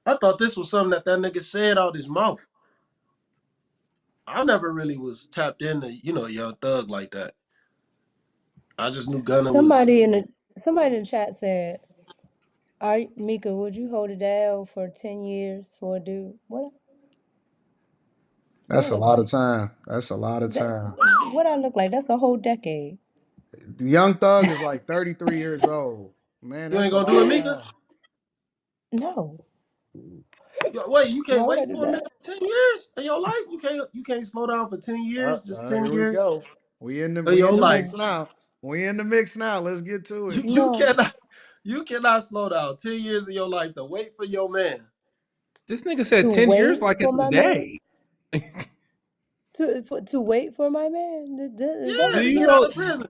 I thought this was something that nigga said out his mouth. I never really was tapped into, Young Thug like that. I just knew Gunna was. Somebody in the chat said, Micca, would you hold it down for 10 years for a dude? What I That's a look lot of like? time. That's a lot of That time. what I look like? That's a whole decade. The Young Thug is like 33 years old. Man, You that's ain't a gonna do long it, Mika? time. No. Wait, you Why can't would I wait do for a nigga that? 10 years of your life? You can't slow down for 10 years, just 10 Here we years go. We in the of we in your the life. mix now. We in the mix now. Let's get to it. You No. cannot slow down 10 years of your life to wait for your man. This nigga said To 10 years wait like for it's a my man? day. To wait for my man? Is that Yeah, what Do to you're you get out know of prison.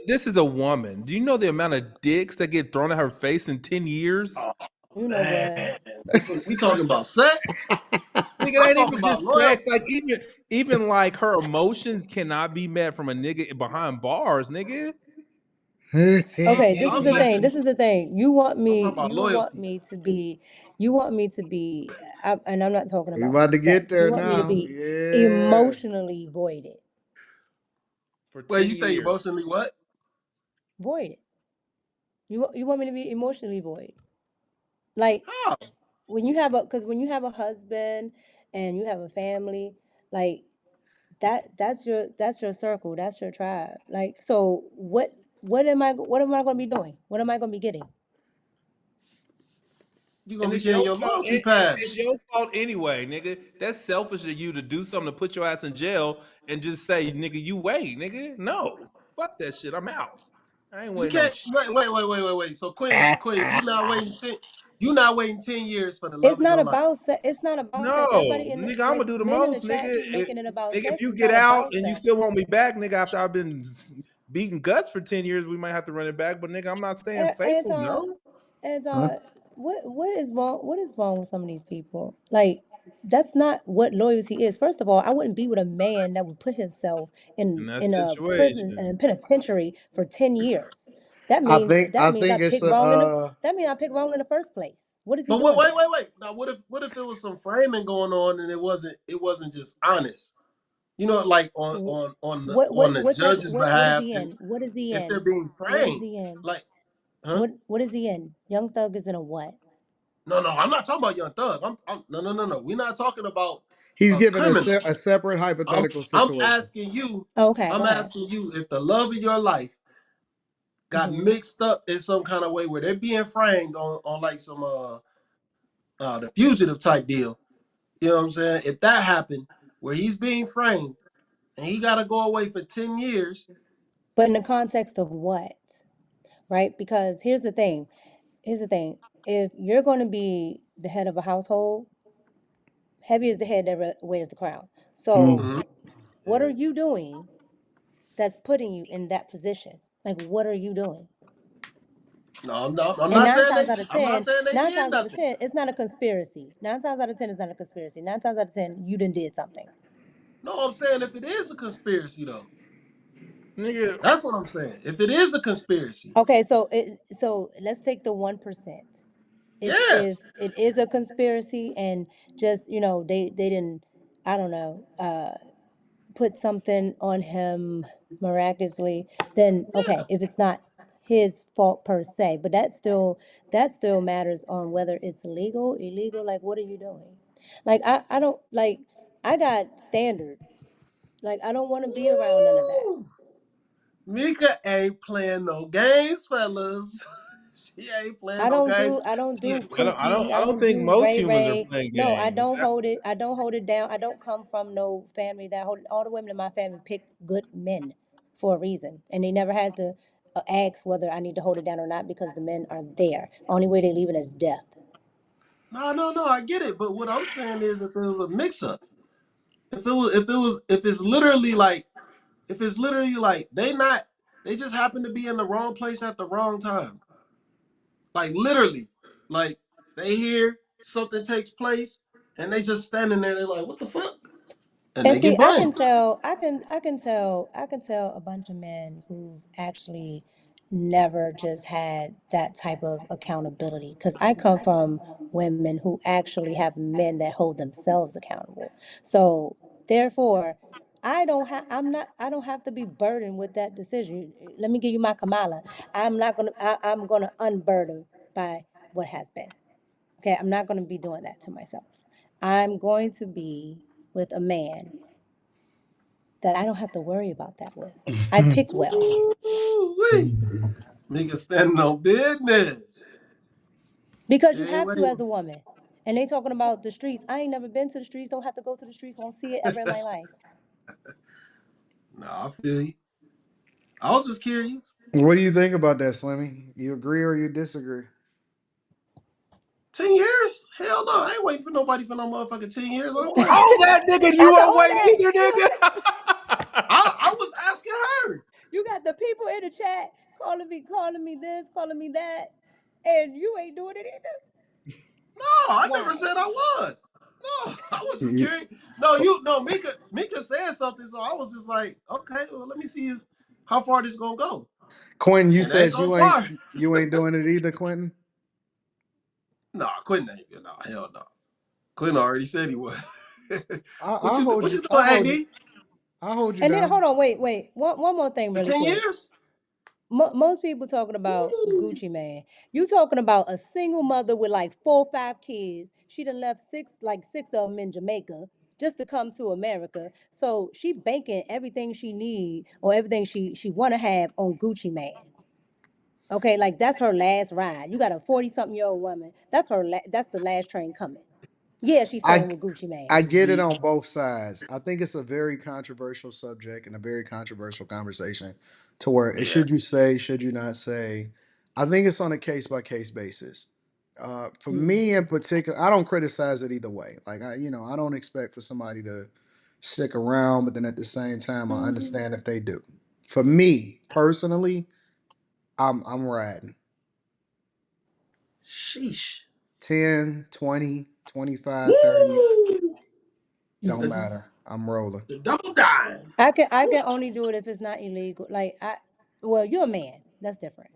this is a woman? Do you know the amount of dicks that get thrown at her face in 10 years? Oh You know man, what? we talking about sex? Nigga, it I'm ain't talking even about just sex. loyalty. Like even like her emotions cannot be met from a nigga behind bars, nigga. Okay, this is I'm the saying, thing. This is the thing. You want I'm talking me. about You want loyalty. me to be. You want me to be. And I'm not talking We about about to get sex. You there want me to now. be Yeah. emotionally voided. For Wait, you 10 say years. emotionally what? Voided. You want me to be emotionally void. Like How? when you have a husband and you have a family, like that's your circle, that's your tribe. Like, so what am I going to be doing? What am I going to be getting? You And gonna be getting your loyalty it's pass? your fault anyway, nigga. That's selfish of you to do something to put your ass in jail and just say, nigga, you wait, nigga. No. Fuck that shit. I'm out. I ain't You waiting on can't shit. wait. So Quinn, you not waiting 10 years for the love It's of not your life. about sex. It's not about sex. No, Everybody in nigga, I'm like gonna do the men in the most, chat nigga. keep making it about Nigga, if sex. you It's get not out about and you sex. still want me back, nigga, after I've been beating guts for 10 years, we might have to run it back. But nigga, I'm not staying faithful, Anton, no. Huh? Anton, what is wrong? What is wrong with some of these people? Like, that's not what loyalty is. First of all, I wouldn't be with a man that would put himself In in that in a prison situation. and penitentiary for 10 years. That I means think that I means I think it's picked a wrong in I picked wrong in the first place. What is he But wait, doing wait, there? wait, wait. Now what if it was some framing going on and it wasn't just honest? Like on Wh- on on the What on the what type? judge's What is behalf, he and in? What is he if they're in? being What is framed, he in? like, huh? What is he in? Young Thug is in a what? No, I'm not talking about Young Thug. No. We're not talking about he's a given criminal. a separate I'm hypothetical I'm situation. asking you. Okay, go I'm ahead. asking you if the love of your life got Hmm. mixed up in some kind of way where they're being framed on like some the fugitive type deal. You know what I'm saying? If that happened, where he's being framed and he got to go away for 10 years. But in the context of what? Right? Because here's the thing. Here's the thing. If you're going to be the head of a household, heavy is the head that wears the crown. So, Mm. Mhm. what are you doing that's putting you in that position? Like, what are you doing? No, I'm And not nine saying times they. out of I'm not ten, saying they nine did times out of nothing. 10, it's not a conspiracy. 9 times out of 10, it's not a conspiracy. 9 times out of 10, you done did something. No, I'm saying if it is a conspiracy though, Nigga, that's what I'm saying. If it is a conspiracy, Okay, so let's take the 1%. yeah, If it is a conspiracy and just they didn't, I don't know, put something on him miraculously, then yeah. okay, if it's not his fault per se, but that still matters on whether it's legal, illegal. Like, what are you doing? Like, I don't like, I got standards. Like, I don't want to be around none of that. Woo! Mika ain't playing no games, fellas. She ain't playing I no don't games. do I don't She, do Pookie. I I don't don't think do most Ray humans are Ray. playing No, I games. don't hold it. I don't hold it down. I don't come from no family that hold it. All the women in my family pick good men for a reason, and they never had to ask whether I need to hold it down or not because the men are there. Only way they leave it is death. no. I get it, but what I'm saying is, if it was a mix-up, if it's literally like they just happen to be in the wrong place at the wrong time. Like literally, like they hear something takes place and they just standing there. They're like, "What the fuck?" And And they see, get I can blamed. tell, I can tell a bunch of men who've actually never just had that type of accountability because I come from women who actually have men that hold themselves accountable. So therefore, I don't have to be burdened with that decision. Let me give you my Kamala. I'm gonna unburden by what has been. Okay, I'm not gonna be doing that to myself. I'm going to be with a man that I don't have to worry about that with. I pick well. Ooh-wee. Mika standing on business. Because you It ain't have what to as a woman. And they talking about the streets. I ain't never been to the streets, don't have to go to the streets, won't see it ever in my life. Nah, I feel you. I was just curious. What do you think about that, Slimmy? You agree or you disagree? 10 years? Hell no. I ain't waiting for nobody for no motherfucking 10 years. I'm waiting. Oh, that nigga, you That's won't all wait that. either, nigga. I was asking her. You got the people in the chat calling me this, calling me that, and you ain't doing it either. No, I never Why? said I was. No, I was just You- curious. No, you no Mika said something, so I was just like, okay, well, let me see how far this gonna go. Quentin, you And it ain't said go far. you ain't doing it either, Quentin. Nah, Quentin ain't. Nah, hell no. Quentin already said he was. I, what I'll you hold what you. you doing, AD? I'll hold you And then down. hold on, wait. One more thing, For really 10 quick. years? Most people talking about Woo. Gucci Man. You talking about a single mother with like 4 or 5 kids. She done left six of them in Jamaica just to come to America. So she banking everything she need or everything she want to have on Gucci Man. Okay, like that's her last ride. You got a 40-something-year-old woman. That's the last train coming. Yeah, she's I staying with Gucci Man. I get it We on both sides. I think it's a very controversial subject and a very controversial conversation to where it yeah, should you say, should you not say. I think it's on a case by case basis. For Mm. me in particular, I don't criticize it either way. Like I don't expect for somebody to stick around, but then at the same time, I Mhm. understand if they do. For me personally, I'm riding sheesh. 10, 20, 25, 30. Woo! Don't The, Mm-mm. matter. I'm rolling. the double dime. I Woo. can only do it if it's not illegal. Well, you're a man. That's different.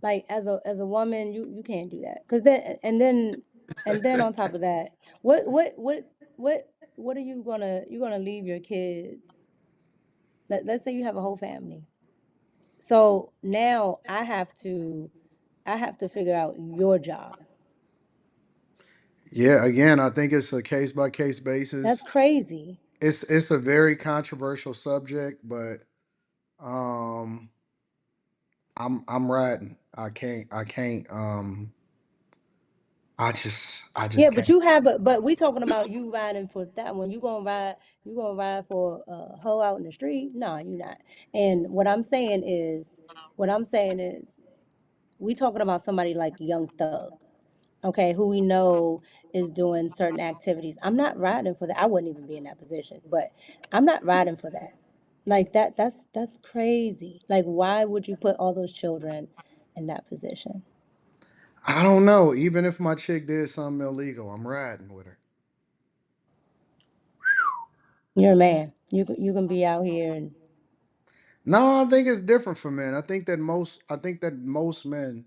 Like as a woman, you can't do that. Cause then on top of that, what what are you gonna leave your kids? Let's say you have a whole family. So now I have to figure out your job. Yeah, again, I think it's a case by case That's basis. crazy. It's a very controversial subject, but um I'm riding. I Yeah, just but can't. you have but we talking about you riding for that one. You gonna ride for a hoe out in the street? No, you not. And what I'm saying is we talking about somebody like Young Thug, okay, who we know is doing certain activities. I'm not riding for that. I wouldn't even be in that position, but I'm not riding for that. Like that's crazy. Like why would you put all those children in that position? I don't know. Even if my chick did something illegal, I'm riding with her. You're a man. You can be out here and No, I think it's different for men. I think that most men,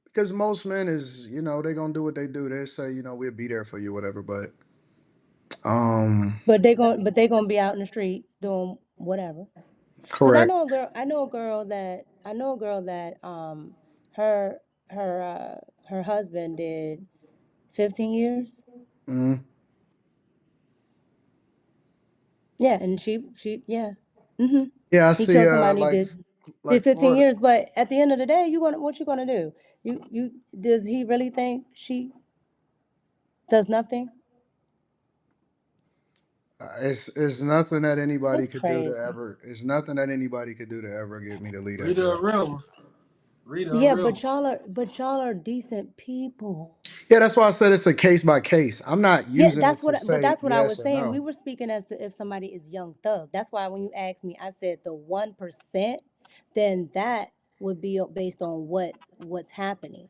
because most men is, they're gonna do what they do. They say, we'll be there for you, whatever. But um but they gonna be out in the streets doing whatever. Cause correct. I know a girl that her her her husband did 15 years. Mhm. Yeah, and she yeah. Mm-hmm. Yeah, I He see killed somebody did like 15 Florida. years, but at the end of the day, what you gonna do? You does he really think she does nothing? It's nothing that anybody That's could do to crazy. ever. It's nothing that anybody could do to ever get me to leave that Rita girl. a real one. Rita a Yeah, real one. but y'all are decent people. Yeah, that's why I said it's a case by case. I'm not Yeah, using it to but say that's what I yes was or saying. We no. were speaking as to if somebody is Young Thug. That's why when you asked me, I said the 1%, then that would be based on what's happening,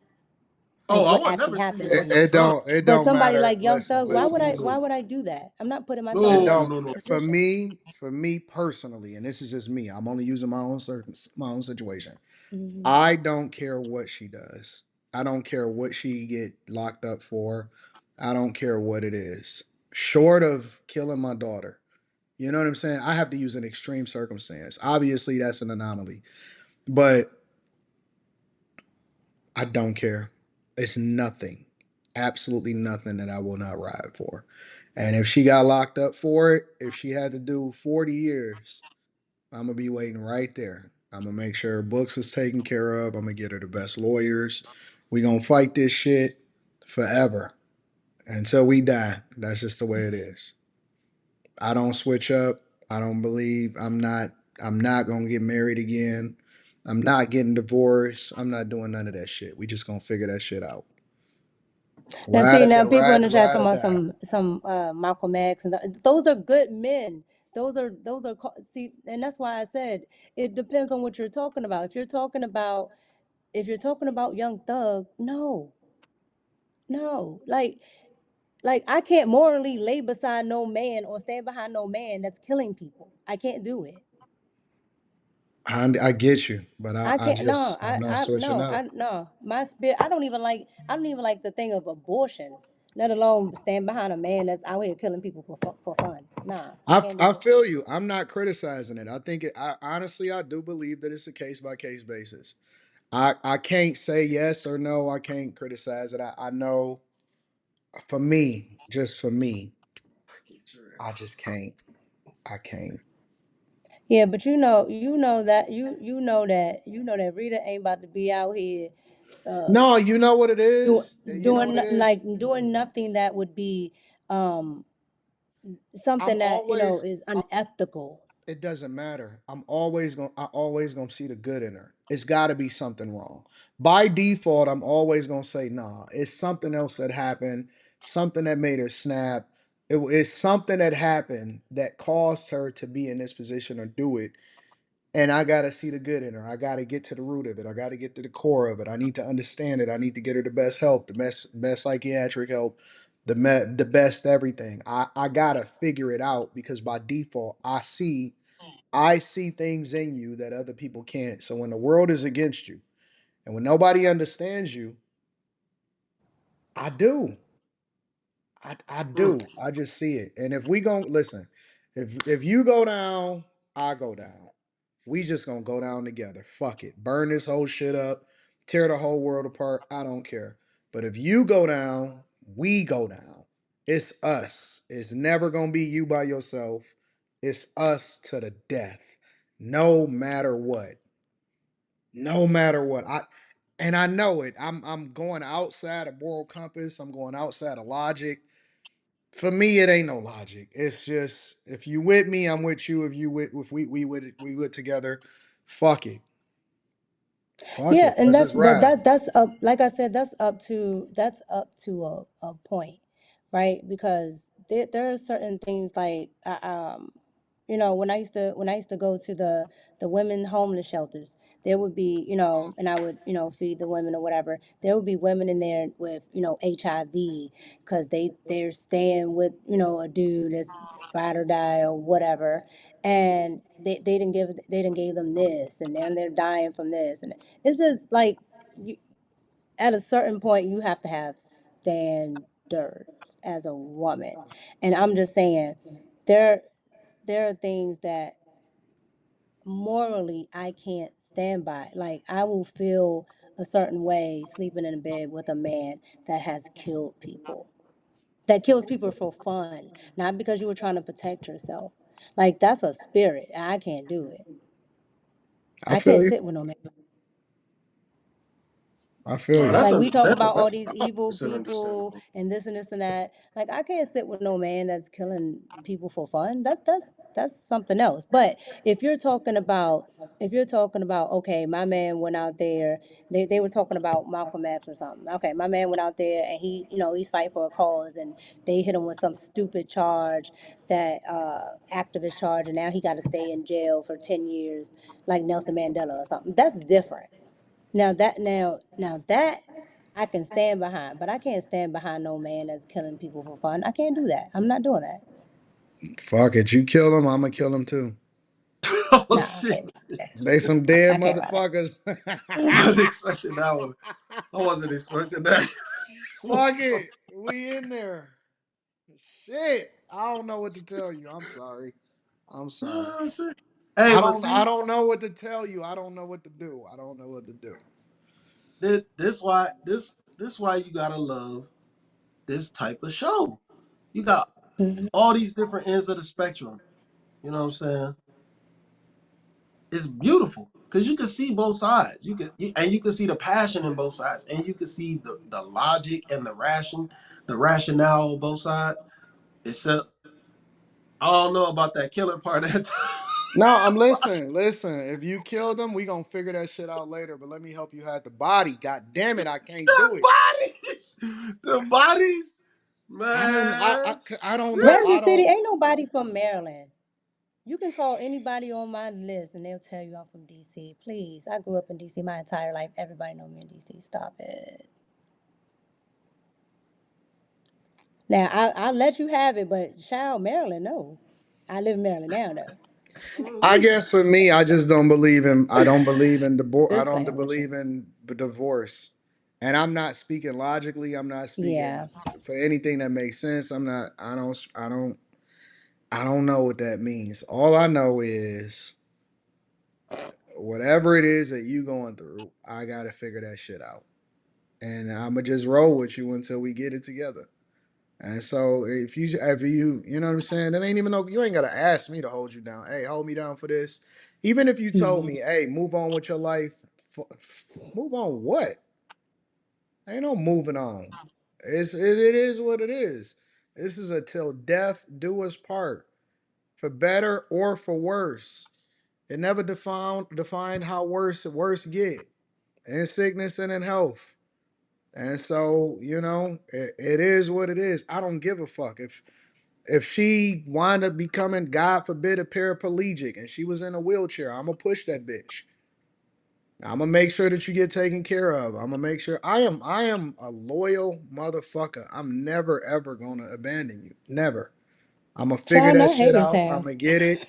like Oh, I what would actually never speak happened. on Young Thug. It But don't somebody matter. like Young Listen, Thug, No, listen, listen. why would I do that? I'm not putting myself It in no, that don't no, no. for position. me. For me personally, and this is just me. I'm only using my own situation. Mhm. I don't care what she does. I don't care what she get locked up for. I don't care what it is. Short of killing my daughter. You know what I'm saying? I have to use an extreme circumstance. Obviously, that's an anomaly, but I don't care. It's nothing, absolutely nothing that I will not ride for. And if she got locked up for it, if she had to do 40 years, I'm gonna be waiting right there. I'm gonna make sure her books is taken care of. I'm gonna get her the best lawyers. We gonna fight this shit forever until we die. That's just the way it is. I don't switch up. I don't believe I'm not gonna get married again. I'm not getting divorced. I'm not doing none of that shit. We just gonna figure that shit out. Now, see, now people in the chat Ride talking or about die. some Malcolm X, and those are good men. See, and that's why I said it depends on what you're talking about. If you're talking about Young Thug, no, no, like I can't morally lay beside no man or stand behind no man that's killing people. I can't do it. I get you, but I can't. No, I'm not switching up. no. My spirit. I don't even like the thing of abortions. Let alone stand behind a man that's out here killing people for fun. Nah, I can't I do it. feel you. I'm not criticizing it. I think I honestly I do believe that it's a case by case basis. I can't say yes or no. I can't criticize it. I know for me, just for me, I just can't. I can't. Yeah, but you know that Rita ain't about to be out here uh No, you know what it doing is. You know what it is. doing nothing that would be um I'm something that always. is unethical. It doesn't matter. I always gonna see the good in her. It's gotta be something wrong. By default, I'm always gonna say, nah, it's something else that happened, something that made her snap. It's something that happened that caused her to be in this position or do it. And I gotta see the good in her. I gotta get to the root of it. I gotta get to the core of it. I need to understand it. I need to get her the best help, the best psychiatric help, the best everything. I gotta figure it out because by default, I see things in you that other people can't. So when the world is against you and when nobody understands you, I do. I Mm. do. I just see it. And if we gon' listen, if you go down, I go down. We just gonna go down together. Fuck it. Burn this whole shit up, tear the whole world apart. I don't care. But if you go down, we go down. It's us. It's never gonna be you by yourself. It's us to the death. No matter what. No matter what. I know it. I'm going outside of moral compass. I'm going outside of logic. For me, it ain't no logic. It's just if you with me, I'm with you. If we with together, fuck it. Fuck Yeah, it. and Let's just ride. that's up. Like I said, that's up to a point, right? Because there are certain things like when I used to go to the women homeless shelters, there would be and I would feed the women or whatever. There would be women in there with HIV because they're staying with a dude that's ride or die or whatever, and they didn't give them this, and then they're dying from this, and it's just like you, at a certain point you have to have standards as a woman, and I'm just saying there there are things that morally I can't stand by. Like I will feel a certain way sleeping in a bed with a man that has killed people. That kills people for fun, not because you were trying to protect yourself. Like that's a spirit. I can't do it. I I feel can't you. sit with no man. I feel Oh, you. that's Like we talk understandable. about all That's these evil 100% people understandable. and this and that. Like I can't sit with no man that's killing people for fun. That's something else. But if you're talking about okay, my man went out there. They were talking about Malcolm X or something. Okay, my man went out there and he's fighting for a cause, and they hit him with some stupid charge, that activist charge, and now he got to stay in jail for 10 years like Nelson Mandela or something. That's different. Now that I can stand behind, but I can't stand behind no man that's killing people for fun. I can't do that. I'm not doing that. Fuck it. You kill him, I'ma kill him too. Oh Nah, I shit! can't do that. They some dead I can't ride that. motherfuckers. I wasn't expecting that one. I wasn't expecting that. Fuck it. We in there. Shit. I don't know what to tell you. I'm sorry. I'm sorry. Oh shit! Hey, but I see, don't know what to tell you. I don't know what to do. I don't know what to do. this why you gotta love this type of show. You got Mhm. all these different ends of the spectrum. You know what I'm saying? It's beautiful because you can see both sides. And you can see the passion in both sides, and you can see the logic and the rationale on both sides. Except I don't know about that killing part. At No, I'm listening. Listen, if you kill them, we gonna figure that shit out later. But let me help you hide the body. God damn it, I can't do the it. bodies, the bodies, I don't. man. I don't know. Shit. Reggie I City, don't. ain't nobody from Maryland. You can call anybody on my list and they'll tell you I'm from DC. Please. I grew up in DC my entire life. Everybody know me in DC. Stop it. Now I'll let you have it, but child, Maryland, no. I live in Maryland now though. I guess for me, I just don't believe in. I don't believe in divorce. I Just don't playing with you. believe in divorce. And I'm not speaking logically. I'm not speaking Yeah. for anything that makes sense. I'm not. I don't. I don't. I don't know what that means. All I know is whatever it is that you going through, I gotta figure that shit out. And I'ma just roll with you until we get it together. And so you know what I'm saying, that ain't even no, you ain't gotta ask me to hold you down. Hey, hold me down for this. Even if you told Hmm. me, hey, move on with your life, move on what? Ain't no moving on. It is what it is. This is a till death do us part, for better or for worse. It never defined how worse get in sickness and in health. And so, it is what it is. I don't give a fuck. If she wind up becoming, God forbid, a paraplegic and she was in a wheelchair, I'm gonna push that bitch. I'm gonna make sure that you get taken care of. I'm gonna make sure I am a loyal motherfucker. I'm never ever gonna abandon you. Never. I'm gonna figure Child, that not shit out. I'm Hagerstown. gonna get it.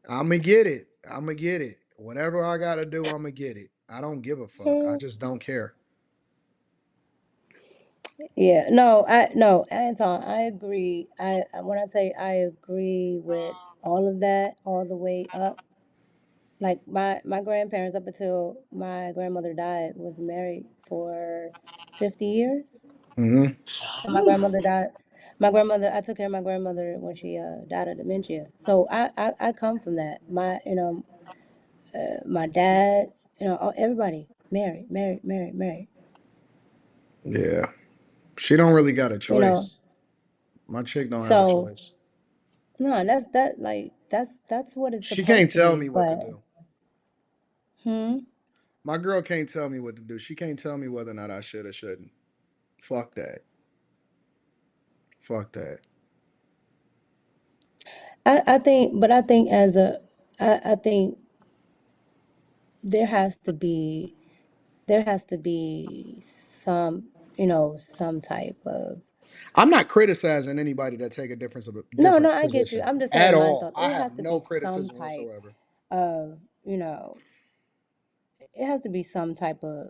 I'm gonna get it. I'm gonna get it. Whatever I gotta do, I'm gonna get it. I don't give a fuck. I Hmm. just don't care. Yeah, no, no, Anton, I agree. When I say I agree with all of that, all the way up. Like my grandparents, up until my grandmother died, was married for 50 years. Hmm. So my grandmother died. My grandmother, I took care of my grandmother when she died of dementia. So I come from that. My dad, everybody married, married, married, married. Yeah. She don't really got a You know, choice. My chick don't have a so choice. no, and that's what it's She can't supposed to tell be. me what to But do. hmm, My girl can't tell me what to do. She can't tell me whether or not I should or shouldn't. Fuck that. Fuck that. I think, but I think I think there has to be there has to be some type of. I'm not criticizing anybody that take a No, no, different I get you. position I'm just at saying my all. thoughts. I It have has to be no some criticism type whatsoever. of, it has to be some type of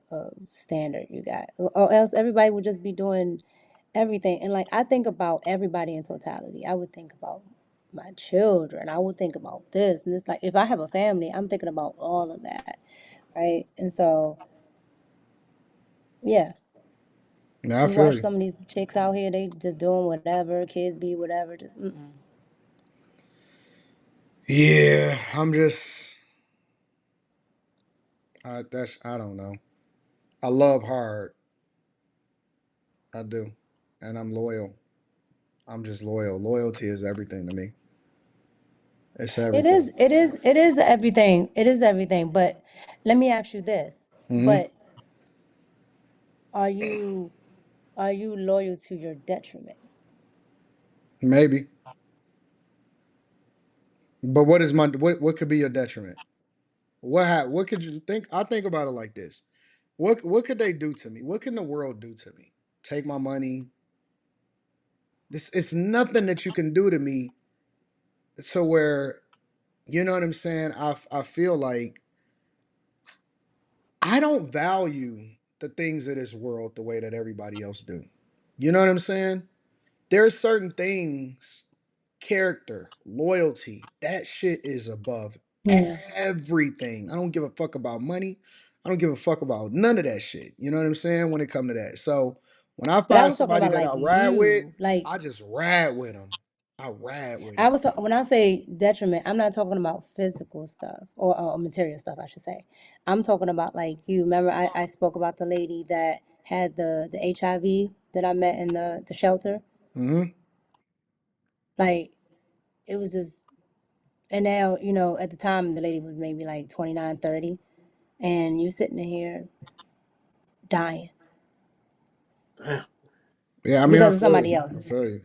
standard you got, or else everybody would just be doing everything. And like I think about everybody in totality. I would think about my children. I would think about this and this. Like if I have a family, I'm thinking about all of that, right? And so yeah, Yeah, I you feel watch you. some of these chicks out here, they just doing whatever, kids be whatever, just mm-mm. Yeah, I'm just. I don't know. I love hard. I do, and I'm loyal. I'm just loyal. Loyalty is everything to me. It's It everything. is, it is, it is everything. It is everything. But let me ask you this. Hmm. But are you are you loyal to your detriment? Maybe, but what is my what could be your detriment? What could you think? I think about it like this. What could they do to me? What can the world do to me? Take my money. This it's nothing that you can do to me, so where You know what I'm saying? I feel like I don't value the things of this world the way that everybody else do. You know what I'm saying? There are certain things, character, loyalty, that shit is above Yeah. everything. I don't give a fuck about money. I don't give a fuck about none of that shit. You know what I'm saying? When it come to that. So when I But I find was talking somebody about that like I ride with, you. Like I just ride with them. I ride with I them. was when I say detriment, I'm not talking about physical stuff or material stuff, I should say. I'm talking about like you. Remember, I spoke about the lady that had the HIV that I met in the shelter. Hmm. Like it was just, and now you know at the time the lady was maybe like 29, 30, and you sitting in here dying Damn. Yeah, I mean, I because of feel somebody you. else. I feel you.